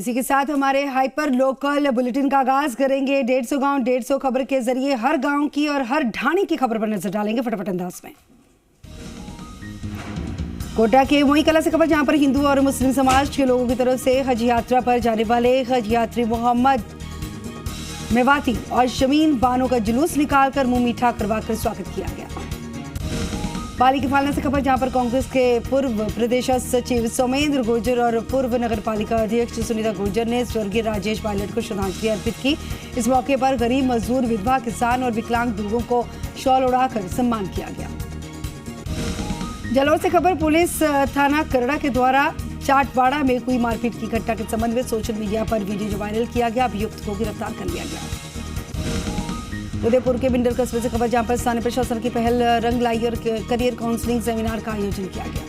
इसी के साथ हमारे हाइपर लोकल बुलेटिन का आगाज करेंगे। 150 गांव 150 खबर के जरिए हर गांव की और हर ढाणी की खबर पर नजर डालेंगे फटाफट अंदाज में। कोटा के मोई कला से खबर, जहां पर हिंदू और मुस्लिम समाज के लोगों की तरफ से हज यात्रा पर जाने वाले हज यात्री मोहम्मद मेवाती और शमीन बानो का जुलूस निकालकर मुंह मीठा करवाकर स्वागत किया गया। पाली के फालना से खबर, जहां पर कांग्रेस के पूर्व प्रदेश सचिव सोमेंद्र गुर्जर और पूर्व नगर पालिका अध्यक्ष सुनीता गुर्जर ने स्वर्गीय राजेश पायलट को श्रद्धांजलि अर्पित की। इस मौके पर गरीब मजदूर, विधवा, किसान और विकलांग लोगों को शॉल उड़ाकर सम्मान किया गया। जालौर से खबर, पुलिस थाना करड़ा के द्वारा चाटवाड़ा में हुई मारपीट की घटना के संबंध में सोशल मीडिया पर वीडियो जो वायरल किया गया, अभियुक्त को गिरफ्तार कर लिया गया। उदयपुर के बिंडर कस्बे से खबर, जहां पर स्थानीय प्रशासन की पहल रंग लाई और करियर काउंसलिंग सेमिनार का आयोजन किया गया।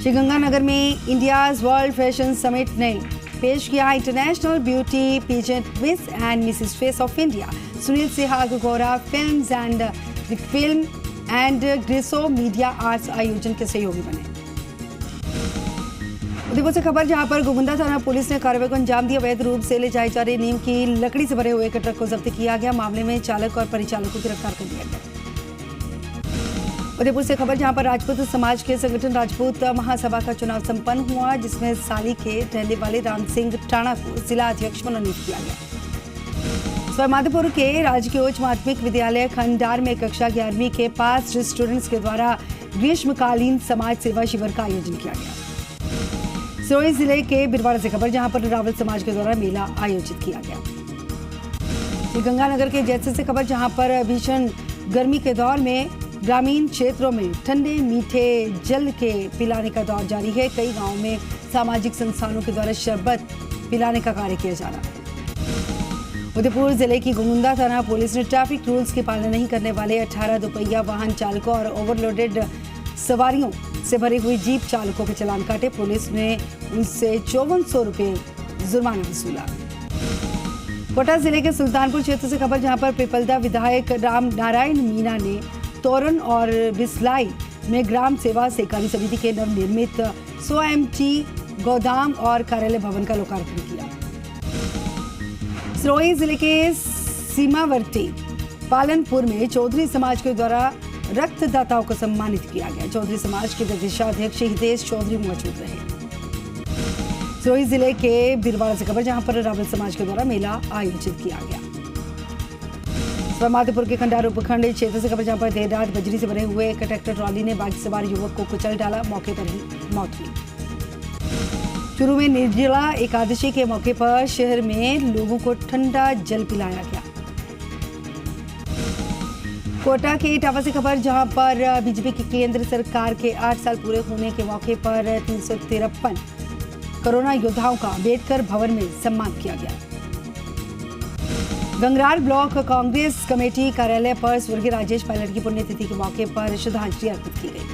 श्रीगंगानगर में इंडियाज वर्ल्ड फैशन समिट ने पेश किया international beauty peasant miss and Mrs face of India. Sunil Sihag Gaura films and the film and Gresso media arts आयोजन के सहयोगी बने। उदयपुर से खबर, जहां पर गोगुंदा थाना पुलिस ने कार्रवाई को अंजाम दिया। अवैध रूप से ले जाए जा रहे नीम की लकड़ी से भरे हुए एक ट्रक को जब्त किया गया। मामले में चालक और परिचालक को गिरफ्तार कर लिया गया। उदयपुर से खबर, जहां पर राजपूत समाज के संगठन राजपूत महासभा का चुनाव संपन्न हुआ, जिसमें साली के रहने वाले राम सिंह टाणा को जिला अध्यक्ष मनोनीत किया गया। सवाईमाधोपुर के राजकीय उच्च माध्यमिक विद्यालय खंडार में कक्षा 11वीं के 5 स्टूडेंट्स के द्वारा ग्रीष्मकालीन समाज सेवा शिविर का आयोजन किया गया। सिरोही जिले के बिरवाड़ा से खबर, जहां पर रावल समाज के द्वारा मेला आयोजित किया गया। गंगानगर के जैसे से खबर, जहां पर भीषण गर्मी के दौर में ग्रामीण क्षेत्रों में ठंडे मीठे जल के पिलाने का दौर जारी है। कई गांवों में सामाजिक संस्थानों के द्वारा शरबत पिलाने का कार्य किया जा रहा है। उदयपुर जिले की गोगुंदा थाना पुलिस ने ट्रैफिक रूल्स की पालना नहीं करने वाले 18 दोपहिया वाहन चालकों और ओवरलोडेड सवारियों से भरी हुई जीप चालकों के चालान काटे। पुलिस ने उनसे 5400 रुपये जुर्माना वसूला। कोटा जिले के सुल्तानपुर क्षेत्र से खबर, जहां पर पिपलदा विधायक राम नारायण मीना ने तोरन और बिस्लाई में ग्राम सेवा सहकारी समिति के नवनिर्मित 100 MT गोदाम और कार्यालय भवन का लोकार्पण किया। सिरोही जिले के सीमावर्ती पालनपुर में चौधरी समाज के द्वारा रक्तदाताओं को सम्मानित किया गया। चौधरी समाज के प्रदेशाध्यक्ष हितेश चौधरी मौजूद रहे। सिरोही जिले के बिरवाड़ा से खबर, जहां पर रावल समाज के द्वारा मेला आयोजित किया गया। सवाईमाधोपुर के खंडार उपखंड क्षेत्र से खबर, जहां पर देर रात बजरी से भरे हुए एक ट्रैक्टर ट्रॉली ने बाइक सवार युवक को कुचल डाला, मौके पर ही मौत हुई। चूरू में निर्जला एकादशी के मौके पर शहर में लोगों को ठंडा जल पिलाया गया। कोटा के इटावा से खबर, जहां पर बीजेपी की केंद्र सरकार के 8 साल पूरे होने के मौके पर 353 कोरोना योद्धाओं का अम्बेडकर भवन में सम्मान किया गया। गंगरार ब्लॉक कांग्रेस कमेटी कार्यालय पर स्वर्गीय राजेश पायलट की पुण्यतिथि के मौके पर श्रद्धांजलि अर्पित की गई।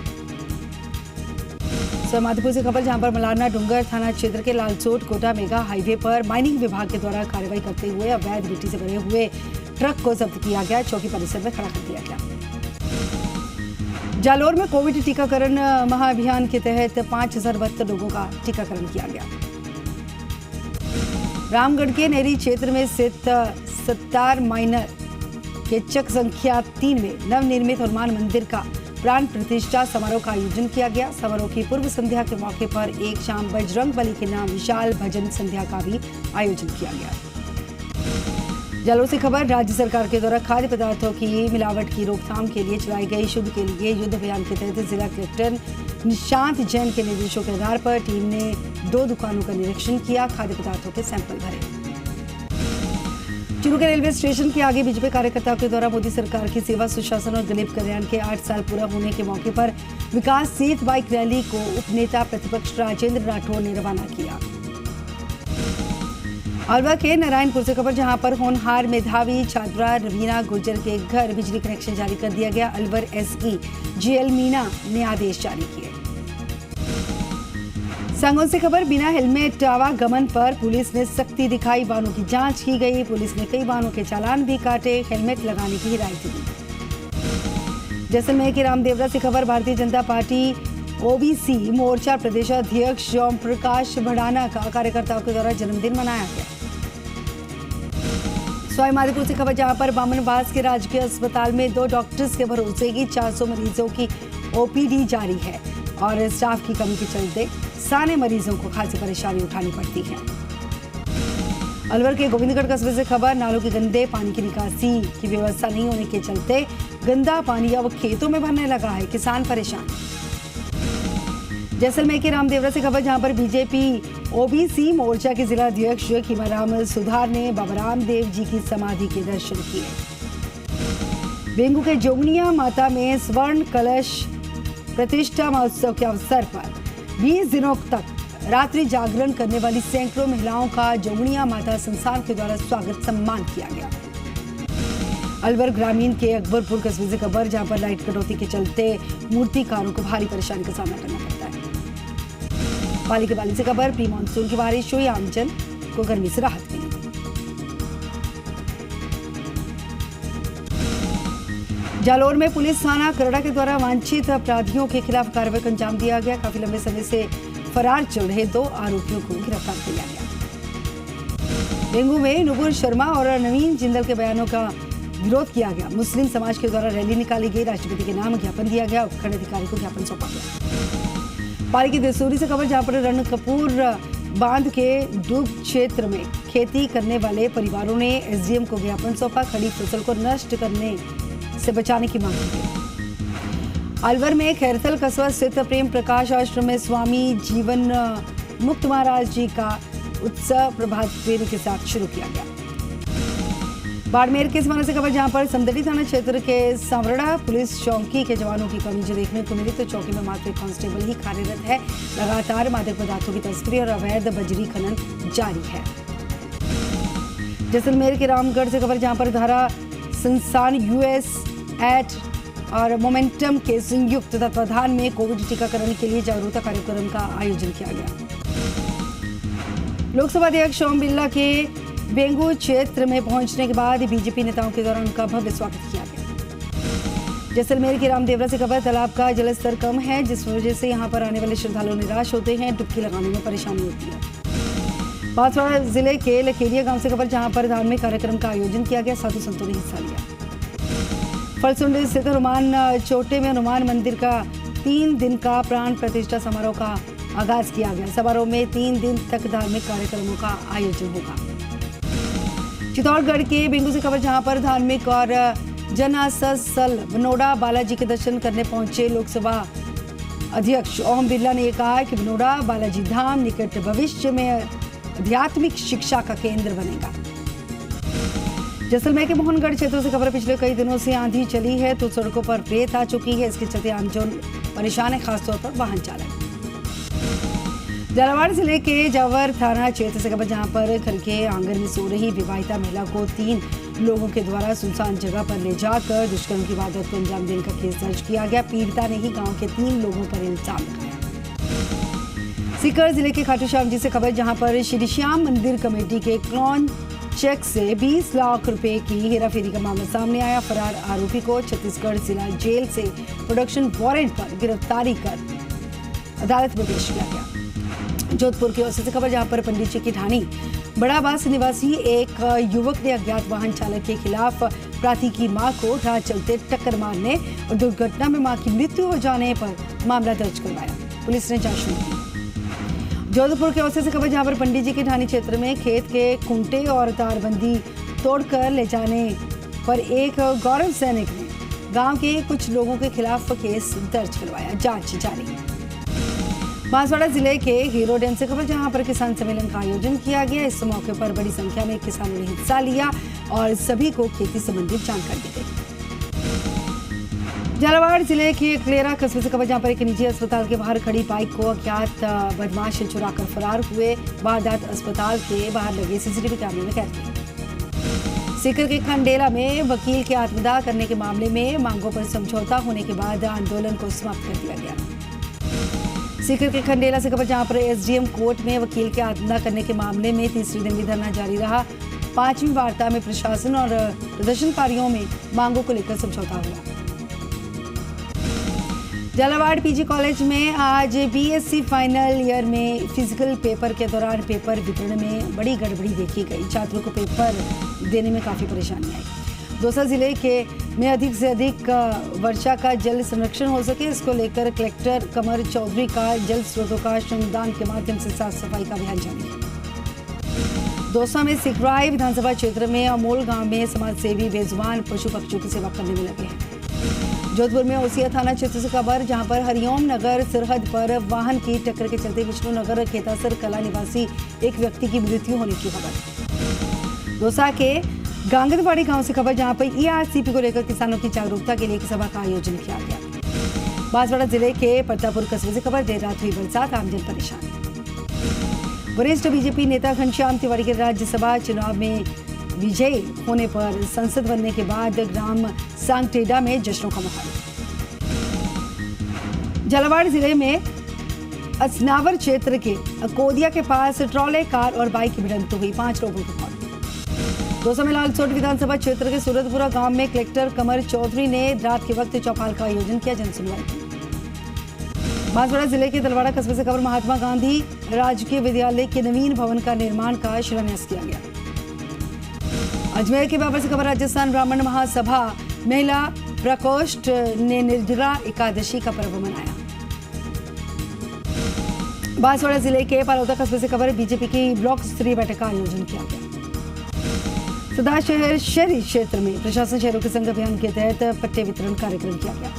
सवाईमाधोपुर से खबर, जहां पर मलारना डूंगर थाना क्षेत्र के लालसोट कोटा मेगा हाईवे पर माइनिंग विभाग के द्वारा कार्रवाई करते हुए अवैध मिट्टी से भरे हुए ट्रक को जब्त किया गया, चौकी परिसर में खड़ा कर दिया गया। जालौर में कोविड टीकाकरण महाअभियान के तहत 5072 लोगों का टीकाकरण किया गया। रामगढ़ के नेरी क्षेत्र में स्थित सत्तार माइनर के चक संख्या 3 में नवनिर्मित हनुमान मंदिर का प्राण प्रतिष्ठा समारोह का आयोजन किया गया। समारोह की पूर्व संध्या के मौके पर एक शाम बजरंग बली के नाम विशाल भजन संध्या का भी आयोजन किया गया। जालौर से खबर, राज्य सरकार के द्वारा खाद्य पदार्थों की मिलावट की रोकथाम के लिए चलाई गई शुद्ध के लिए युद्ध अभियान के तहत जिला कलेक्टर निशांत जैन के निर्देशों के आधार पर टीम ने 2 दुकानों का निरीक्षण किया, खाद्य पदार्थों के सैंपल भरे। चूरू के रेलवे स्टेशन के आगे बीजेपी कार्यकर्ताओं के द्वारा मोदी सरकार की सेवा, सुशासन और गरीब कल्याण के 8 साल पूरा होने के मौके पर विकास सेत बाइक रैली को उपनेता प्रतिपक्ष राजेंद्र राठौड़ ने रवाना किया। अलवर के नारायणपुर से खबर, जहां पर होनहार मेधावी छात्रा रवीना गुर्जर के घर बिजली कनेक्शन जारी कर दिया गया। अलवर SE GL मीना ने आदेश जारी किए। संगों से खबर, बिना हेलमेट आवागमन पर पुलिस ने सख्ती दिखाई, वाहनों की जांच की गई। पुलिस ने कई वाहनों के चालान भी काटे, हेलमेट लगाने की हिदायत दी। जैसलमेर के रामदेवरा से खबर, भारतीय जनता पार्टी ओबीसी मोर्चा प्रदेशाध्यक्ष ओम प्रकाश भड़ाना का कार्यकर्ताओं के द्वारा जन्मदिन मनाया गया। सवाई माधोपुर से खबर, जहां पर बामनवास के राजकीय अस्पताल में 2 डॉक्टर्स के भरोसे ही 400 मरीजों की ओपीडी जारी है और स्टाफ की कमी के चलते साने मरीजों को खासी परेशानी उठानी पड़ती है। अलवर के गोविंदगढ़ कस्बे से खबर, नालों के गंदे पानी की निकासी की व्यवस्था नहीं होने के चलते गंदा पानी अब खेतों में भरने लगा है, किसान परेशान। जैसलमेर के रामदेवरा से खबर, जहां पर बीजेपी ओबीसी मोर्चा के जिला अध्यक्ष खीमाराम सुधार ने बाबा रामदेव जी की समाधि के दर्शन किए। बेंगू के जोगनिया माता में स्वर्ण कलश प्रतिष्ठा महोत्सव के अवसर पर 20 दिनों तक रात्रि जागरण करने वाली सैकड़ों महिलाओं का जोगनिया माता संस्थान के द्वारा स्वागत सम्मान किया गया। अलवर ग्रामीण के अकबरपुर कस्बे से खबर, जहां पर लाइट कटौती के चलते मूर्तिकारों को भारी परेशानी का सामना करना पड़ता है। पाली के बाली से खबर, प्री मानसून की बारिश हुई, आमजन को गर्मी से राहत मिली। जालौर में पुलिस थाना करड़ा के द्वारा वांछित अपराधियों के खिलाफ कार्रवाई को अंजाम दिया गया। काफी लंबे समय से फरार चल रहे 2 आरोपियों को गिरफ्तार किया गया। डेंगू में नुपुर शर्मा और नवीन जिंदल के बयानों का विरोध किया गया। मुस्लिम समाज के द्वारा रैली निकाली गई, राष्ट्रपति के नाम ज्ञापन दिया गया, उपखंड अधिकारी को ज्ञापन सौंपा गया। पाली की दसूरी से खबर, जहां पर रणकपूर बांध के डूब क्षेत्र में खेती करने वाले परिवारों ने एसडीएम को ज्ञापन सौंपा, खड़ी फसल को नष्ट करने से बचाने की मांग की। अलवर में खैरथल कस्बा स्थित प्रेम प्रकाश आश्रम में स्वामी जीवन मुक्त महाराज जी का उत्सव प्रभात फेरी के साथ शुरू किया गया। बाड़मेर के समाने से खबर, जहां पर समदड़ी थाना क्षेत्र के सांवरड़ा पुलिस चौकी के जवानों की कमी जो देखने को मिली, तो चौकी में मात्र एक कांस्टेबल ही कार्यरत है। लगातार मादक पदार्थों की तस्करी और अवैध बजरी खनन जारी है। जैसलमेर के रामगढ़ से खबर, जहां पर धारा संस्थान यूएस एट और मोमेंटम के संयुक्त तत्वाधान में कोविड टीकाकरण के लिए जागरूकता कार्यक्रम का आयोजन किया गया। लोकसभा अध्यक्ष ओम बिरला के बेंगू क्षेत्र में पहुंचने के बाद बीजेपी नेताओं के द्वारा उनका भव्य स्वागत किया गया। जैसलमेर के रामदेवरा से खबर, तालाब का जलस्तर कम है, जिस वजह से यहां पर आने वाले श्रद्धालु निराश होते हैं, डुबकी लगाने में परेशानी होती है। बांसवाड़ा जिले के लखेरिया गांव से खबर, जहां पर धार्मिक कार्यक्रम का आयोजन किया गया, साधु संतों ने हिस्सा लिया। फलसुंडी स्थित हनुमान चोटे में हनुमान मंदिर का 3 दिन का प्राण प्रतिष्ठा समारोह का आगाज किया गया। समारोह में 3 दिन तक धार्मिक कार्यक्रमों का आयोजन होगा। चित्तौड़गढ़ के बेंगू से खबर, जहां पर धार्मिक और जन आस्था स्थल बनोड़ा बालाजी के दर्शन करने पहुंचे लोकसभा अध्यक्ष ओम बिरला ने कहा कि बनोड़ा बालाजी धाम निकट भविष्य में आध्यात्मिक शिक्षा का केंद्र बनेगा। जैसलमेर के मोहनगढ़ क्षेत्र से खबर, पिछले कई दिनों से आंधी चली है तो सड़कों पर रेत आ चुकी है, इसके चलते आमजन परेशान है, खासतौर पर वाहन चालक। झालावाड़ जिले के जावर थाना क्षेत्र से खबर, जहां पर घर के आंगन में सो रही विवाहिता महिला को 3 लोगों के द्वारा सुनसान जगह पर ले जाकर दुष्कर्म की वारदात को अंजाम देने का केस दर्ज किया गया। पीड़िता ने ही गांव के 3 लोगों पर इल्जाम लगाया। सीकर जिले के खाटू श्याम जी से खबर, जहां पर श्री श्याम मंदिर कमेटी के क्लोन चेक से 20 लाख रुपए की हेराफेरी का मामला सामने आया। फरार आरोपी को छत्तीसगढ़ जिला जेल से प्रोडक्शन वारंट पर गिरफ्तारी कर अदालत में पेश किया गया। जोधपुर की ओर से खबर, जहां पर पंडित जी की ढाणी बड़ाबास निवासी एक युवक ने अज्ञात वाहन चालक के खिलाफ प्राथी की मां को राह चलते टक्कर मारने और दुर्घटना में मां की मृत्यु हो जाने पर मामला दर्ज करवाया। पुलिस ने जांच शुरू की। जोधपुर के ओर से खबर, जहां पर पंडित जी की ढाणी क्षेत्र में खेत के खूंटे और तारबंदी तोड़कर ले जाने पर एक गौरव सैनिक ने गांव के कुछ लोगों के खिलाफ केस दर्ज करवाया, जांच जारी। बांसवाड़ा जिले के हीरो डैम से खबर, जहां पर किसान सम्मेलन का आयोजन किया गया। इस मौके पर बड़ी संख्या में किसानों ने हिस्सा लिया और सभी को खेती संबंधित जानकारी दी गई। झालावाड़ जिले के क्लेरा कस्बे से खबर, जहां पर एक निजी अस्पताल के बाहर खड़ी बाइक को अज्ञात बदमाश चुराकर फरार हुए। वारदात अस्पताल के बाहर लगे सीसीटीवी कैमरे में कैद हुई। सीकर के खंडेला में वकील के आत्मदाह करने के मामले में मांगों पर समझौता होने के बाद आंदोलन को समाप्त कर दिया गया। सीकर के खंडेला से खबर, जहां पर एसडीएम कोर्ट में वकील के आत्मदाह करने के मामले में तीसरे दिन भी धरना जारी रहा। 5वीं वार्ता में प्रशासन और प्रदर्शनकारियों में मांगों को लेकर समझौता हुआ। झालावाड़ पीजी कॉलेज में आज बीएससी फाइनल ईयर में फिजिकल पेपर के दौरान पेपर वितरण में बड़ी गड़बड़ी देखी गई। छात्रों को पेपर देने में काफ़ी परेशानी आई। दौसा जिले में अधिक से अधिक वर्षा का जल संरक्षण हो सके, इसको लेकर कलेक्टर कमर चौधरी का जल स्रोतों का श्रमदान के माध्यम से साफ सफाई का अभियान जारी। दौसा में सिकराई विधानसभा क्षेत्र में अमोल गांव में समाजसेवी बेजुबान पशु पक्षियों की सेवा करने में लगे हैं। जोधपुर में ओसिया थाना क्षेत्र से खबर, जहां पर हरिओम नगर सरहद पर वाहन की टक्कर के चलते विष्णु नगर खेतासर कला निवासी एक व्यक्ति की मृत्यु होने की खबर। दौसा के गांगरवाड़ी गांव से खबर, जहां पर ईआरसीपी को लेकर किसानों की जागरूकता के लिए एक सभा का आयोजन किया गया। बांसवाड़ा जिले के परतापुर कस्बे से खबर, देर रात हुई बरसात, आमजन परेशान। वरिष्ठ बीजेपी नेता घनश्याम तिवारी के राज्यसभा चुनाव में विजयी होने पर संसद बनने के बाद ग्राम सांगटेडा में जश्नों का माहौल। झालावाड़ जिले में असनावर क्षेत्र के कोदिया के पास ट्रॉले, कार और बाइक की भिड़ंत हुई, 5 लोगों की मौत। दौसा में लालसोट विधानसभा क्षेत्र के सूरतपुरा गांव में कलेक्टर कमर चौधरी ने रात के वक्त चौपाल का आयोजन किया, जनसुनवाई की। बांसवाड़ा जिले के तलवाड़ा कस्बे से खबर, महात्मा गांधी राजकीय विद्यालय के नवीन भवन का निर्माण का शिलान्यास किया गया। अजमेर के बाबर से खबर, राजस्थान ब्राह्मण महासभा महिला प्रकोष्ठ ने निर्जला एकादशी का पर्व मनाया। बांसवाड़ा जिले के पालौदा कस्बे से खबर, बीजेपी की ब्लॉक स्तरीय बैठक का आयोजन किया गया। सदा शहर शहरी क्षेत्र में प्रशासन शहरों के संघ अभियान के तहत पट्टे वितरण कार्यक्रम किया गया।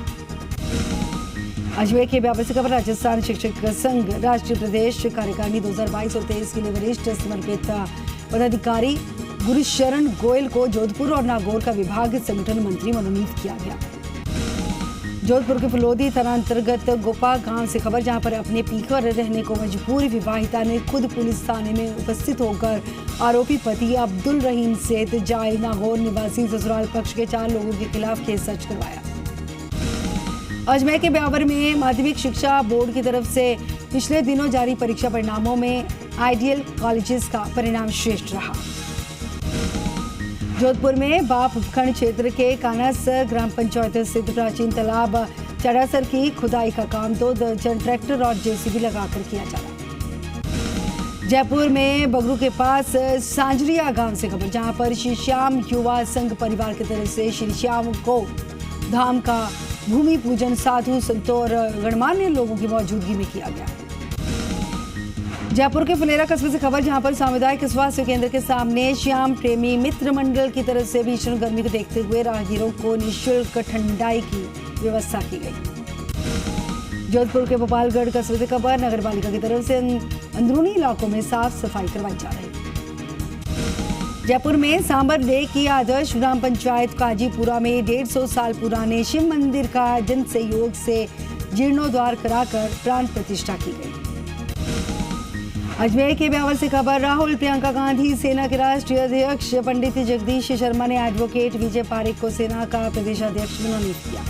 अजमेर के बाबर से खबर, राजस्थान शिक्षक संघ राष्ट्रीय प्रदेश कार्यकारिणी 2022 और 23 के लिए वरिष्ठ समर्पित पदाधिकारी गुरुशरण गोयल को जोधपुर और नागौर का विभाग संगठन मंत्री मनोनीत किया गया। जोधपुर के फलोदी थाना अंतर्गत गोपा गांव से खबर, जहां पर अपने पीकर रहने को मजबूर विवाहिता ने खुद पुलिस थाने में उपस्थित होकर आरोपी पति अब्दुल रहीम सेठ जायल नागौर निवासी ससुराल पक्ष के 4 लोगों के खिलाफ केस दर्ज करवाया। अजमेर के ब्यावर में माध्यमिक शिक्षा बोर्ड की तरफ से पिछले दिनों जारी परीक्षा परिणामों में आइडियल कॉलेजेस का परिणाम श्रेष्ठ रहा। जोधपुर में बाप उपखंड क्षेत्र के कानासर ग्राम पंचायत स्थित प्राचीन तालाब चढ़ासर की खुदाई का काम 2 दर्जन ट्रैक्टर और जेसीबी लगाकर किया जा रहा। जयपुर में बगरू के पास सांजरिया गांव से खबर, जहां पर श्री श्याम युवा संघ परिवार की तरफ से श्री श्याम को धाम का भूमि पूजन साधु संतों और गणमान्य लोगों की मौजूदगी में किया गया। जयपुर के फुलेरा कस्बे से खबर, जहां पर सामुदायिक स्वास्थ्य केंद्र के सामने श्याम प्रेमी मित्र मंडल की तरफ से भीषण गर्मी को देखते हुए राहगीरों को निःशुल्क ठंडाई की व्यवस्था की गई। जोधपुर के गोपालगढ़ कस्बे से खबर, नगर पालिका की तरफ से अंदरूनी इलाकों में साफ सफाई करवाई जा रही है। जयपुर में सांबर डे की आदर्श ग्राम पंचायत काजीपुरा में 150 साल पुराने शिव मंदिर का जन सहयोग से जीर्णोद्धार कराकर प्राण प्रतिष्ठा की गई। अजमेर के ब्यावर से खबर, राहुल प्रियंका गांधी सेना के राष्ट्रीय अध्यक्ष पंडित जगदीश शर्मा ने एडवोकेट विजय पारेख को सेना का प्रदेशाध्यक्ष मनोनीत किया।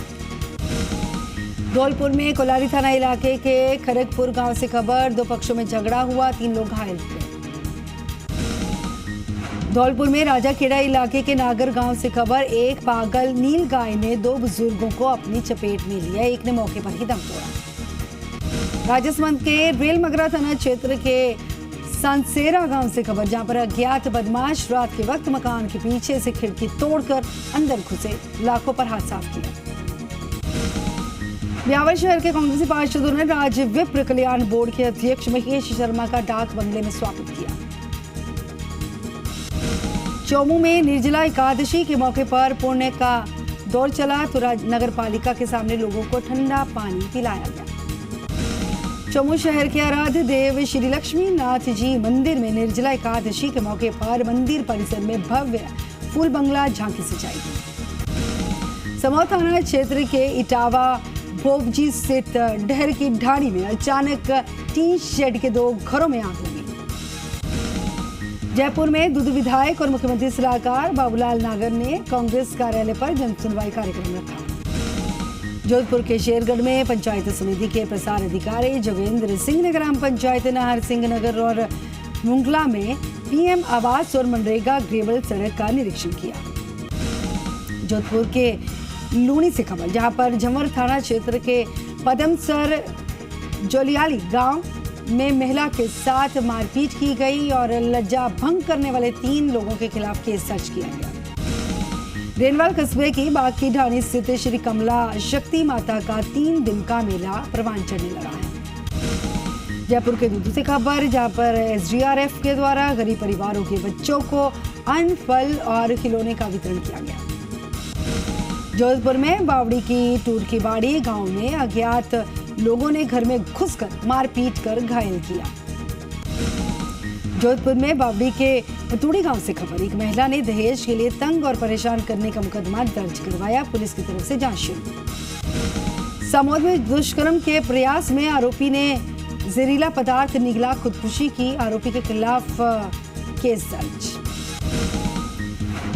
धौलपुर में कोलारी थाना इलाके के खरगपुर गांव से खबर, 2 पक्षों में झगड़ा हुआ, 3 लोग घायल हुए। धौलपुर में राजाखेड़ा इलाके के नागर गांव से खबर, एक पागल नील गाय ने 2 बुजुर्गों को अपनी चपेट में लिया, एक ने मौके पर ही दम तोड़ा। राजसमंद के रेलमगरा थाना क्षेत्र के सांसेरा गांव से खबर, जहां पर अज्ञात बदमाश रात के वक्त मकान के पीछे से खिड़की तोड़कर अंदर घुसे, लाखों पर हाथ साफ किया। ब्यावर शहर के कांग्रेसी पार्षदों ने राज्य विप्र कल्याण बोर्ड के अध्यक्ष महेश शर्मा का डाक बंगले में स्वागत किया। चौमू में निर्जला एकादशी के मौके पर पुण्य का दौर चला, तो नगर पालिका के सामने लोगों को ठंडा पानी पिलाया गया। चौमू शहर के आराध्य देव श्री लक्ष्मी नाथ जी मंदिर में निर्जला एकादशी के मौके पर मंदिर परिसर में भव्य फूल बंगला झांकी सजाई गई। समौर थाना क्षेत्र के इटावा भोबजी स्थित डहर की ढाणी में अचानक टीन शेड के 2 घरों में आग लगी। जयपुर में दूध विधायक और मुख्यमंत्री सलाहकार बाबूलाल नागर ने कांग्रेस कार्यालय पर जनसुनवाई कार्यक्रम रखा। जोधपुर के शेरगढ़ में पंचायत समिति के प्रसार अधिकारी जोगेंद्र सिंह ने ग्राम पंचायत नाहर सिंह नगर और मुंगला में पीएम आवास और मनरेगा ग्रेवल सड़क का निरीक्षण किया। जोधपुर के लूनी से खबर, जहां पर झंवर थाना क्षेत्र के पदमसर जोलियाली गांव में महिला के साथ मारपीट की गई और लज्जा भंग करने वाले 3 लोगों के खिलाफ केस दर्ज किया गया। रेनवाल कस्बे की बाग की ढाणी स्थित श्री कमला शक्ति माता का 3 दिन का मेला परवान चढ़ने लगा है। जयपुर के दूध से खबर, जहां पर एसडीआरएफ के द्वारा गरीब परिवारों के बच्चों को अन्न, फल और खिलौने का वितरण किया गया। जोधपुर में बावड़ी की टूरकीबाड़ी गांव में अज्ञात लोगों ने घर में घुसकर मारपीट कर घायल किया। जोधपुर में बावड़ी के पतूड़ी गांव से खबर, एक महिला ने दहेज के लिए तंग और परेशान करने का मुकदमा दर्ज करवाया, पुलिस की तरफ से जांच शुरू। समौद में दुष्कर्म के प्रयास में आरोपी ने जहरीला पदार्थ निगला खुदकुशी की, आरोपी के खिलाफ केस दर्ज।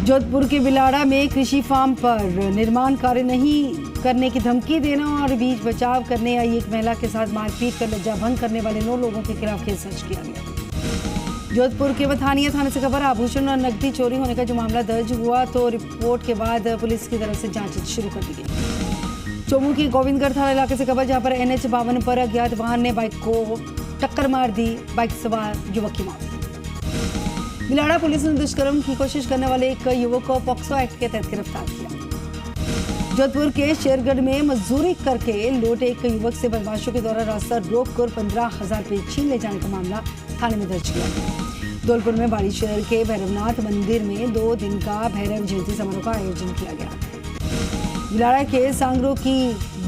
जोधपुर के बिलाड़ा में कृषि फार्म पर निर्माण कार्य नहीं करने की धमकी देना और बीच बचाव करने आई एक महिला के साथ मारपीट कर लज्जा भंग करने वाले 9 लोगों के खिलाफ केस दर्ज किया गया। जोधपुर के बथानिया थाने से खबर, आभूषण और नकदी चोरी होने का जो मामला दर्ज हुआ तो रिपोर्ट के बाद पुलिस की तरफ से जांच शुरू कर दी गई। चोमू की गोविंदगढ़ थाना इलाके से खबर, जहां पर NH-52 पर अज्ञात वाहन ने बाइक को टक्कर मार दी, बाइक सवार युवक की मौत। बिलाड़ा पुलिस ने दुष्कर्म की कोशिश करने वाले एक युवक को पॉक्सो एक्ट के तहत गिरफ्तार किया। जोधपुर के शेरगढ़ में मजदूरी करके लौटे एक युवक से बदमाशों के द्वारा रास्ता रोककर 15,000 रुपये छीन ले जाने का मामला थाने में दर्ज किया गया। धौलपुर में बाड़ी शहर के भैरवनाथ मंदिर में 2 दिन का भैरव जयंती समारोह का आयोजन किया गया। बिलाड़ा के सांगरो की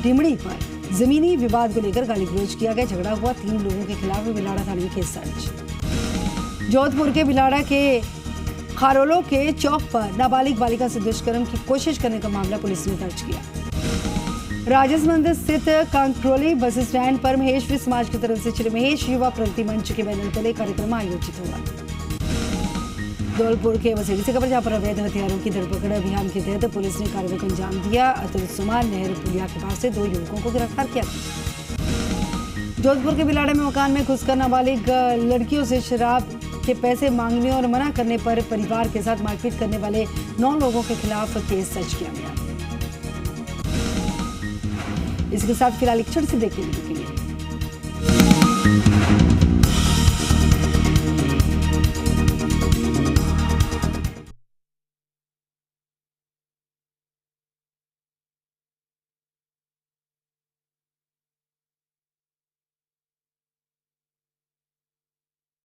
डिमड़ी पर जमीनी विवाद को लेकर गाली गलौज किया गया, झगड़ा हुआ, 3 लोगों के खिलाफ बिलाड़ा थाने में केस दर्ज। जोधपुर के बिलाड़ा के खारोलो के चौक पर नाबालिग बालिका से दुष्कर्म की कोशिश करने का मामला पुलिस ने दर्ज किया। राजसमंद स्थित कांकरोली बस स्टैंड पर महेश्वरी समाज की तरफ से श्री महेश युवा प्रगति मंच के बैनर तले कार्यक्रम आयोजित हुआ। धौलपुर के वसेड़ी से खबर, जहां पर अवैध हथियारों की धरपकड़ अभियान के तहत पुलिस ने कार्रवाई को अंजाम दिया। अतुल सुमार नहर पुलिया के पास से 2 युवकों को गिरफ्तार किया। जोधपुर के बिलाड़ा में मकान में घुसकर नाबालिग लड़कियों से शराब के पैसे मांगने और मना करने पर परिवार के साथ मारपीट करने वाले 9 लोगों के खिलाफ केस दर्ज किया गया। इसके साथ फिलहाल एक छोटी सी ब्रेक लेने के लिए